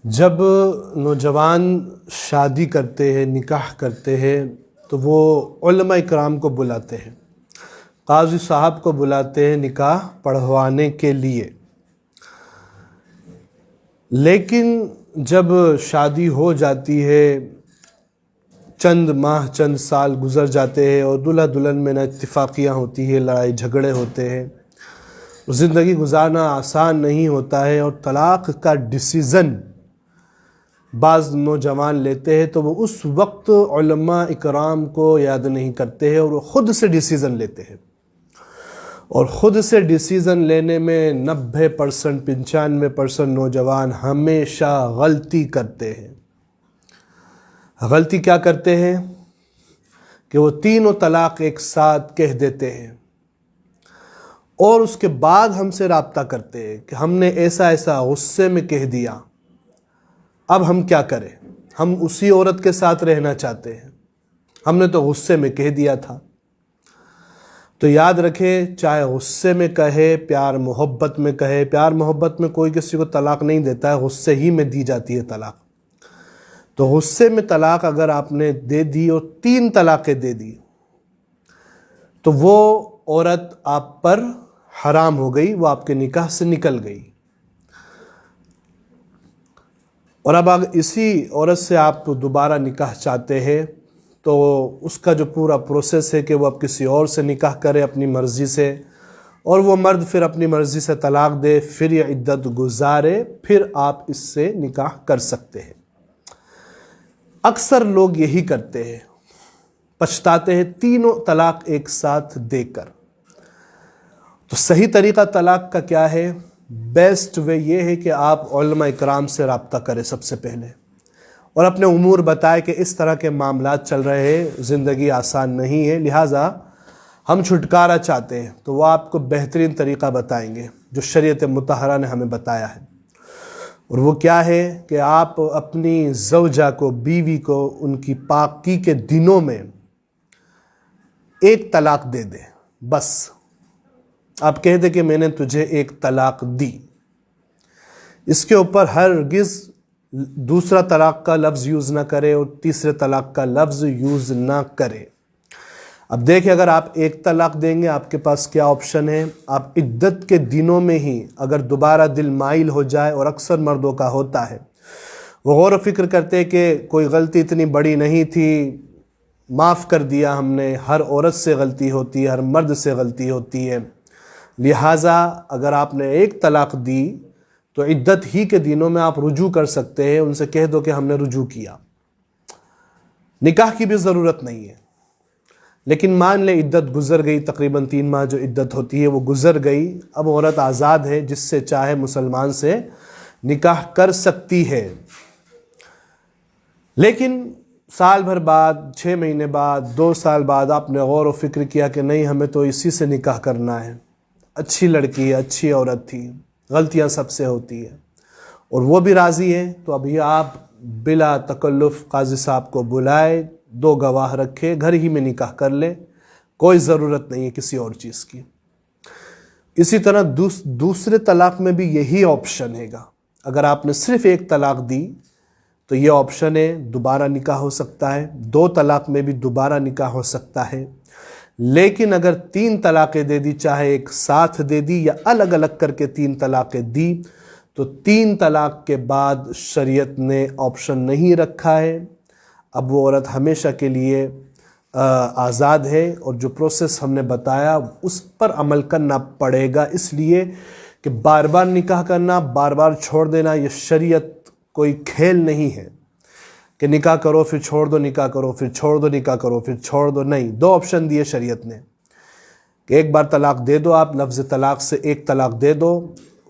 جب نوجوان شادی کرتے ہیں، نکاح کرتے ہیں، تو وہ علماء اکرام کو بلاتے ہیں، قاضی صاحب کو بلاتے ہیں نکاح پڑھوانے کے لیے۔ لیکن جب شادی ہو جاتی ہے، چند ماہ چند سال گزر جاتے ہیں اور دلہا دلہن میں نہ اتفاقیاں ہوتی ہیں، لڑائی جھگڑے ہوتے ہیں، زندگی گزارنا آسان نہیں ہوتا ہے، اور طلاق کا ڈیسیزن بعض نوجوان لیتے ہیں، تو وہ اس وقت علماء اکرام کو یاد نہیں کرتے ہیں اور وہ خود سے ڈیسیزن لیتے ہیں۔ اور خود سے ڈیسیزن لینے میں 90% 95% نوجوان ہمیشہ غلطی کرتے ہیں۔ غلطی کیا کرتے ہیں کہ وہ تینوں طلاق ایک ساتھ کہہ دیتے ہیں، اور اس کے بعد ہم سے رابطہ کرتے ہیں کہ ہم نے ایسا ایسا غصے میں کہہ دیا، اب ہم کیا کریں؟ ہم اسی عورت کے ساتھ رہنا چاہتے ہیں، ہم نے تو غصے میں کہہ دیا تھا۔ تو یاد رکھیں، چاہے غصے میں کہے، پیار محبت میں کہے، پیار محبت میں کوئی کسی کو طلاق نہیں دیتا ہے، غصے ہی میں دی جاتی ہے طلاق۔ تو غصے میں طلاق اگر آپ نے دے دی اور 3 طلاقیں دے دی، تو وہ عورت آپ پر حرام ہو گئی، وہ آپ کے نکاح سے نکل گئی۔ اور اب اگر اسی عورت سے آپ دوبارہ نکاح چاہتے ہیں، تو اس کا جو پورا پروسیس ہے کہ وہ اب کسی اور سے نکاح کرے اپنی مرضی سے، اور وہ مرد پھر اپنی مرضی سے طلاق دے، پھر یہ عدت گزارے، پھر آپ اس سے نکاح کر سکتے ہیں۔ اکثر لوگ یہی کرتے ہیں، پچھتاتے ہیں تینوں طلاق ایک ساتھ دے کر۔ تو صحیح طریقہ طلاق کا کیا ہے؟ بیسٹ وے یہ ہے کہ آپ علماء اکرام سے رابطہ کریں سب سے پہلے، اور اپنے امور بتائیں کہ اس طرح کے معاملات چل رہے ہیں، زندگی آسان نہیں ہے، لہٰذا ہم چھٹکارا چاہتے ہیں۔ تو وہ آپ کو بہترین طریقہ بتائیں گے جو شریعت مطہرہ نے ہمیں بتایا ہے، اور وہ کیا ہے کہ آپ اپنی زوجہ کو، بیوی کو، ان کی پاکی کے دنوں میں ایک طلاق دے دیں۔ بس آپ کہہ دیں کہ میں نے تجھے ایک طلاق دی، اس کے اوپر ہرگز دوسرا طلاق کا لفظ یوز نہ کرے اور تیسرے طلاق کا لفظ یوز نہ کرے۔ اب دیکھیں، اگر آپ ایک طلاق دیں گے، آپ کے پاس کیا آپشن ہے؟ آپ عدت کے دنوں میں ہی اگر دوبارہ دل مائل ہو جائے، اور اکثر مردوں کا ہوتا ہے، وہ غور و فکر کرتے کہ کوئی غلطی اتنی بڑی نہیں تھی، معاف کر دیا ہم نے، ہر عورت سے غلطی ہوتی ہے، ہر مرد سے غلطی ہوتی ہے، لہٰذا اگر آپ نے ایک طلاق دی تو عدت ہی کے دنوں میں آپ رجوع کر سکتے ہیں، ان سے کہہ دو کہ ہم نے رجوع کیا، نکاح کی بھی ضرورت نہیں ہے۔ لیکن مان لیں عدت گزر گئی، تقریباً 3 ماہ جو عدت ہوتی ہے وہ گزر گئی، اب عورت آزاد ہے، جس سے چاہے مسلمان سے نکاح کر سکتی ہے۔ لیکن سال بھر بعد، 6 مہینے بعد، 2 سال بعد آپ نے غور و فکر کیا کہ نہیں، ہمیں تو اسی سے نکاح کرنا ہے، اچھی لڑکی ہے، اچھی عورت تھی، غلطیاں سب سے ہوتی ہیں، اور وہ بھی راضی ہے، تو ابھی آپ بلا تکلف قاضی صاحب کو بلائے، 2 گواہ رکھے، گھر ہی میں نکاح کر لے، کوئی ضرورت نہیں ہے کسی اور چیز کی۔ اسی طرح دوسرے طلاق میں بھی یہی آپشن ہے گا۔ اگر آپ نے صرف ایک طلاق دی تو یہ آپشن ہے، دوبارہ نکاح ہو سکتا ہے، 2 طلاق میں بھی دوبارہ نکاح ہو سکتا ہے۔ لیکن اگر 3 طلاقیں دے دی، چاہے ایک ساتھ دے دی یا الگ الگ کر کے 3 طلاقیں دی، تو 3 طلاق کے بعد شریعت نے آپشن نہیں رکھا ہے، اب وہ عورت ہمیشہ کے لیے آزاد ہے، اور جو پروسیس ہم نے بتایا اس پر عمل کرنا پڑے گا، اس لیے کہ بار بار نکاح کرنا، بار بار چھوڑ دینا، یہ شریعت کوئی کھیل نہیں ہے کہ نکاح کرو پھر چھوڑ دو، نکاح کرو پھر چھوڑ دو، نکاح کرو پھر چھوڑ دو، نہیں۔ 2 آپشن دیے شریعت نے کہ ایک بار طلاق دے دو، آپ لفظ طلاق سے ایک طلاق دے دو،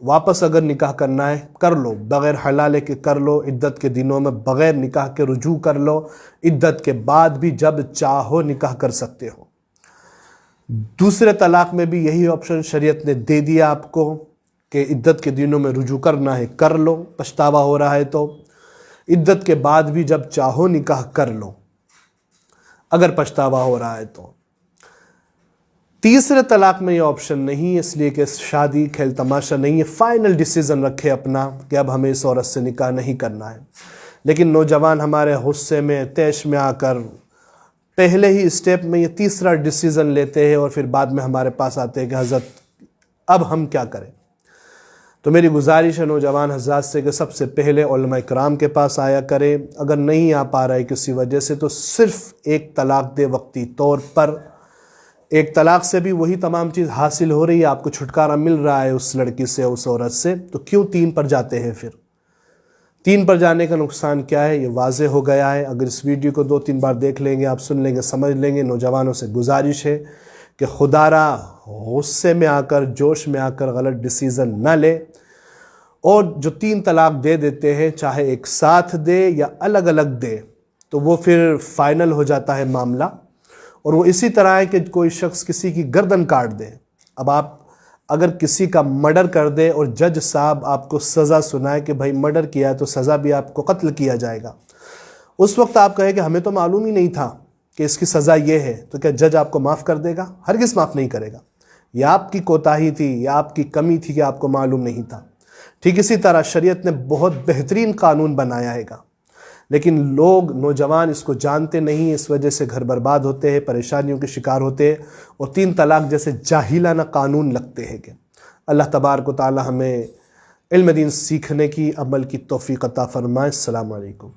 واپس اگر نکاح کرنا ہے کر لو، بغیر حلالے کے کر لو، عدت کے دنوں میں بغیر نکاح کے رجوع کر لو، عدت کے بعد بھی جب چاہو نکاح کر سکتے ہو۔ دوسرے طلاق میں بھی یہی آپشن شریعت نے دے دیا آپ کو کہ عدت کے دنوں میں رجوع کرنا ہے کر لو، پچھتاوا ہو رہا ہے تو، عدت کے بعد بھی جب چاہو نکاح کر لو اگر پچھتاوا ہو رہا ہے تو۔ تیسرے طلاق میں یہ آپشن نہیں ہے، اس لیے کہ شادی کھیل تماشا نہیں ہے، فائنل ڈیسیزن رکھے اپنا کہ اب ہمیں اس عورت سے نکاح نہیں کرنا ہے۔ لیکن نوجوان ہمارے غصے میں طیش میں آ کر پہلے ہی اسٹیپ میں یہ تیسرا ڈیسیزن لیتے ہیں اور پھر بعد میں ہمارے پاس آتے ہیں کہ حضرت اب ہم کیا کریں۔ تو میری گزارش ہے نوجوان حضرات سے کہ سب سے پہلے علماء کرام کے پاس آیا کریں، اگر نہیں آ پا رہا ہے کسی وجہ سے تو صرف ایک طلاق دے وقتی طور پر۔ ایک طلاق سے بھی وہی تمام چیز حاصل ہو رہی ہے، آپ کو چھٹکارا مل رہا ہے اس لڑکی سے، اس عورت سے، تو کیوں 3 پر جاتے ہیں پھر؟ 3 پر جانے کا نقصان کیا ہے یہ واضح ہو گیا ہے۔ اگر اس ویڈیو کو 2-3 بار دیکھ لیں گے، آپ سن لیں گے، سمجھ لیں گے۔ نوجوانوں سے گزارش ہے کہ خدا را غصے میں آ کر، جوش میں آ کر غلط ڈیسیزن نہ لے، اور جو 3 طلاق دے دیتے ہیں، چاہے ایک ساتھ دے یا الگ الگ دے، تو وہ پھر فائنل ہو جاتا ہے معاملہ۔ اور وہ اسی طرح ہے کہ کوئی شخص کسی کی گردن کاٹ دے۔ اب آپ اگر کسی کا مرڈر کر دے اور جج صاحب آپ کو سزا سنائے کہ بھائی مرڈر کیا ہے تو سزا بھی آپ کو قتل کیا جائے گا، اس وقت آپ کہیں کہ ہمیں تو معلوم ہی نہیں تھا کہ اس کی سزا یہ ہے، تو کیا جج آپ کو معاف کر دے گا؟ ہرگز معاف نہیں کرے گا۔ یا آپ کی کوتاہی تھی یا آپ کی کمی تھی کہ آپ کو معلوم نہیں تھا۔ ٹھیک اسی طرح شریعت نے بہت بہترین قانون بنایا ہے گا، لیکن لوگ نوجوان اس کو جانتے نہیں، اس وجہ سے گھر برباد ہوتے ہیں، پریشانیوں کے شکار ہوتے ہیں، اور 3 طلاق جیسے جاہلانہ قانون لگتے ہیں۔ کہ اللہ تبارک و تعالی ہمیں علم دین سیکھنے کی، عمل کی توفیق عطا فرمائے۔ السلام علیکم۔